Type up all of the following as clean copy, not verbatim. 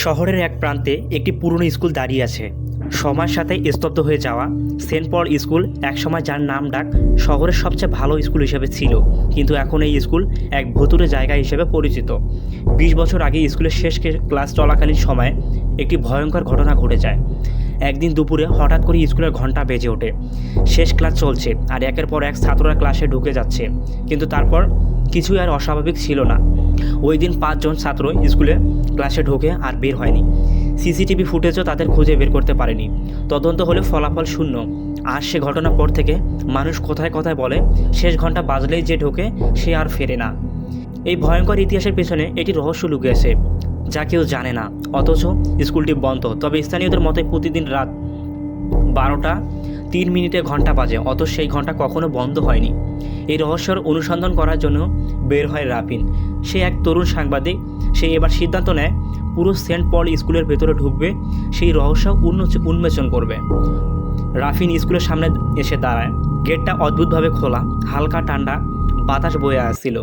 শহরের এক প্রান্তে একটি পুরনো স্কুল দাঁড়িয়ে আছে। সময়ের সাথে স্তব্ধ হয়ে যাওয়া সেন্ট পল স্কুল, একসময় যার নাম ডাক শহরের সবচেয়ে ভালো স্কুল হিসেবে ছিল, কিন্তু এখন এই স্কুল এক ভুতুড়ে জায়গা হিসেবে পরিচিত। 20 বছর আগে স্কুলের শেষ ক্লাস চলাকালীন সময়ে একটি ভয়ঙ্কর ঘটনা ঘটে যায়। একদিন দুপুরে হঠাৎ করে স্কুলের ঘন্টা বেজে ওঠে। শেষ ক্লাস চলছে আর একের পর এক ছাত্ররা ক্লাসে ঢুকে যাচ্ছে, কিন্তু তারপর কিছুই আর অস্বাভাবিক ছিল না। ওই দিন 5 জন ছাত্র স্কুলে ক্লাসে ঢোকে আর বের হয়নি। সিসিটিভি ফুটেজও তাদের খুঁজে বের করতে পারেনি। তদন্ত হলে ফলাফল শূন্য। আর সে ঘটনার পর থেকে মানুষ কোথায় কোথায় বলে, শেষ ঘন্টা বাজলেই যে ঢোকে সে আর ফেরে না। এই ভয়ঙ্কর ইতিহাসের পেছনে এটি রহস্য লুকিয়েছে, যা কেউ জানে না। অথচ স্কুলটি বন্ধ, তবে স্থানীয়দের মতে প্রতিদিন রাত 12:03 ঘন্টা বাজে, অথচ সেই ঘন্টা কখনো বন্ধ হয়নি। এই রহস্যের অনুসন্ধান করার জন্য বের হয় রাফিন। সে এক তরুণ সাংবাদিক। সে এবার সিদ্ধান্ত নেয় পুরো সেন্ট পল স্কুলের ভেতরে ঢুকবে, সেই রহস্য উন্মোচন করবে। রাফিন স্কুলের সামনে এসে দাঁড়ায়। গেটটা অদ্ভুতভাবে খোলা, হালকা ঠান্ডা বাতাস বয়ে আসছিল,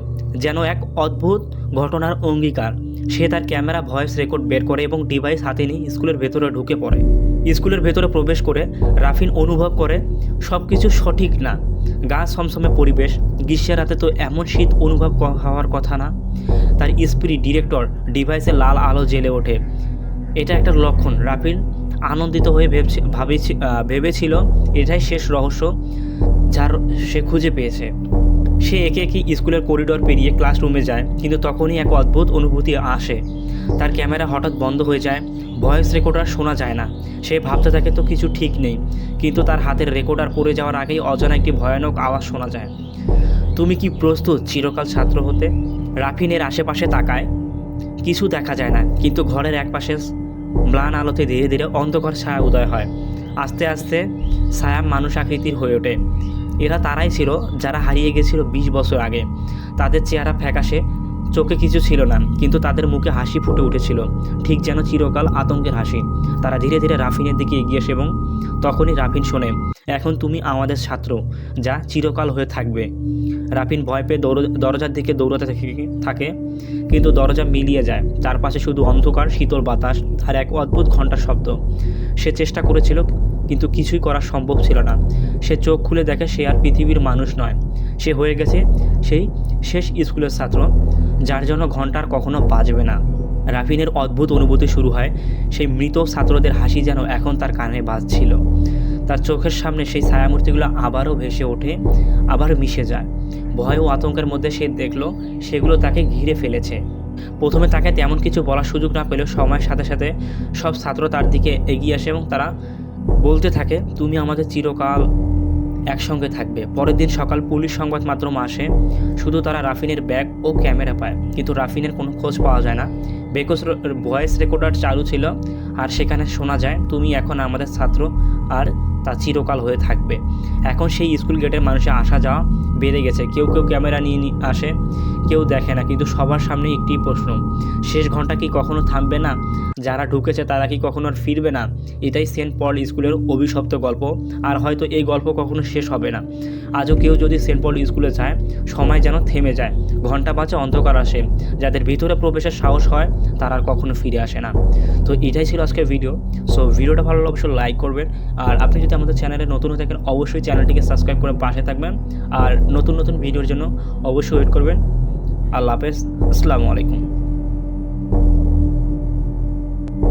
যেন এক অদ্ভুত ঘটনার অঙ্গীকার। সে তার ক্যামেরা ভয়েস রেকর্ড বের করে এবং ডিভাইস হাতে নিয়ে স্কুলের ভেতরে ঢুকে পড়ে। স্কুলের ভেতরে প্রবেশ করে রাফিন অনুভব করে সব কিছু সঠিক না। গা ছমছমে পরিবেশ, গ্রীষ্মের রাতে তো এমন শীত অনুভব হওয়ার কথা না। তার স্পিরিট ডিরেক্টর ডিভাইসে লাল আলো জ্বেলে ওঠে। এটা একটা লক্ষণ। রাফিন আনন্দিত হয়ে ভেবেছিল এটাই শেষ রহস্য যার সে খুঁজে পেয়েছে। সে একে একে স্কুলের করিডোর পেরিয়ে ক্লাসরুমে যায়, কিন্তু তখনই এক অদ্ভুত অনুভূতি আসে। তার ক্যামেরা হঠাৎ বন্ধ হয়ে যায়, ভয়েস রেকর্ডার শোনা যায় না। সে ভাবতে থাকে তো কিছু ঠিক নেই, কিন্তু তার হাতের রেকর্ডার পড়ে যাওয়ার আগেই অজানা একটি ভয়ানক আওয়াজ শোনা যায়। তুমি কি প্রস্তুত চিরকাল ছাত্র হতে? রাফিনের আশেপাশে তাকায়, কিছু দেখা যায় না, কিন্তু ঘরের একপাশে ম্লান আলোতে ধীরে ধীরে অন্ধকার ছায়া উদয় হয়। আস্তে আস্তে ছায়া মানুষ আকৃতির হয়ে ওঠে। এরা তারাই ছিল যারা হারিয়ে গেছিল 20 বছর আগে। তাদের চেহারা ফ্যাকাশে, চোখে কিছু ছিল না, কিন্তু তাদের মুখে হাসি ফুটে উঠেছিল, ঠিক যেন চিরকাল আতঙ্কের হাসি। তারা ধীরে ধীরে রাফিনের দিকে এগিয়ে আসে এবং তখনই রাফিন শোনে, এখন তুমি আমাদের ছাত্র, যা চিরকাল হয়ে থাকবে। রাফিন ভয় পেয়ে দরজার দিকে দৌড়াতে থাকে, কিন্তু দরজা মিলিয়ে যায়। তার পাশে শুধু অন্ধকার, শীতল বাতাস আর এক অদ্ভুত ঘণ্টার শব্দ। সে চেষ্টা করেছিল, কিন্তু কিছুই করা সম্ভব ছিল না। সে চোখ খুলে দেখে সে আর পৃথিবীর মানুষ নয়, সে হয়ে গেছে সেই শেষ স্কুলের ছাত্র যার জন্য ঘন্টার কখনো বাজবে না। রাফিনের অদ্ভুত অনুভূতি শুরু হয়। সেই মৃত ছাত্রদের হাসি যেন এখন তার কানে বাজছিল। তার চোখের সামনে সেই ছায়ামূর্তিগুলো আবারও ভেসে ওঠে, আবার মিশে যায়। ভয় ও আতঙ্কের মধ্যে সে দেখল সেগুলো তাকে ঘিরে ফেলেছে। প্রথমে তাকে তেমন কিছু বলার সুযোগ না পেলেও সময়ের সাথে সাথে সব ছাত্র তার দিকে এগিয়ে আসে এবং তারা বলতে থাকে, তুমি আমাদের চিরকাল একসঙ্গে থাকবে। পরের দিন সকাল পুলিশ সংবাদ মাধ্যম আসে। শুধু তারা রাফিনের ব্যাগ ও ক্যামেরা পায়, কিন্তু রাফিনের কোনো খোঁজ পাওয়া যায় না। বেকস ভয়েস রেকর্ডার চালু ছিল আর সেখানে শোনা যায়, তুমি এখন আমাদের ছাত্র আর তা চিরকাল হয়ে থাকবে। এখন সেই স্কুল গেটের মানুষের আসা যাওয়া বেড়ে গেছে। কেউ কেউ ক্যামেরা নিয়ে আসে, কেউ দেখে না, কিন্তু সবার সামনে একটি প্রশ্ন, শেষ ঘন্টা কি কখনো থামবে না? যারা ঢুকেছে তারা কি কখনো আর ফিরবে না? এটাই সেন্ট পল স্কুলের অভিশপ্ত গল্প, আর হয়তো এই গল্প কখনো শেষ হবে না। আজও কেউ যদি সেন্ট পল স্কুলে যায়, সময় যেন থেমে যায়, ঘন্টা বাজে, অন্ধকার আসে, যাদের ভিতরে প্রবেশের সাহস হয় তারা আর কখনো ফিরে আসে না। তো এটাই ছিল আজকের ভিডিও। সো ভিডিওটা ভালো লাগলে অবশ্যই লাইক করবেন, আর আপনি যদি আমাদের চ্যানেলে নতুন হয়ে থাকেন অবশ্যই চ্যানেলটিকে সাবস্ক্রাইব করে পাশে থাকবেন, আর নতুন নতুন ভিডিওর জন্য অবশ্যই ওয়েট করবেন। আল্লাহ হাফেজ, আসসালামু আলাইকুম।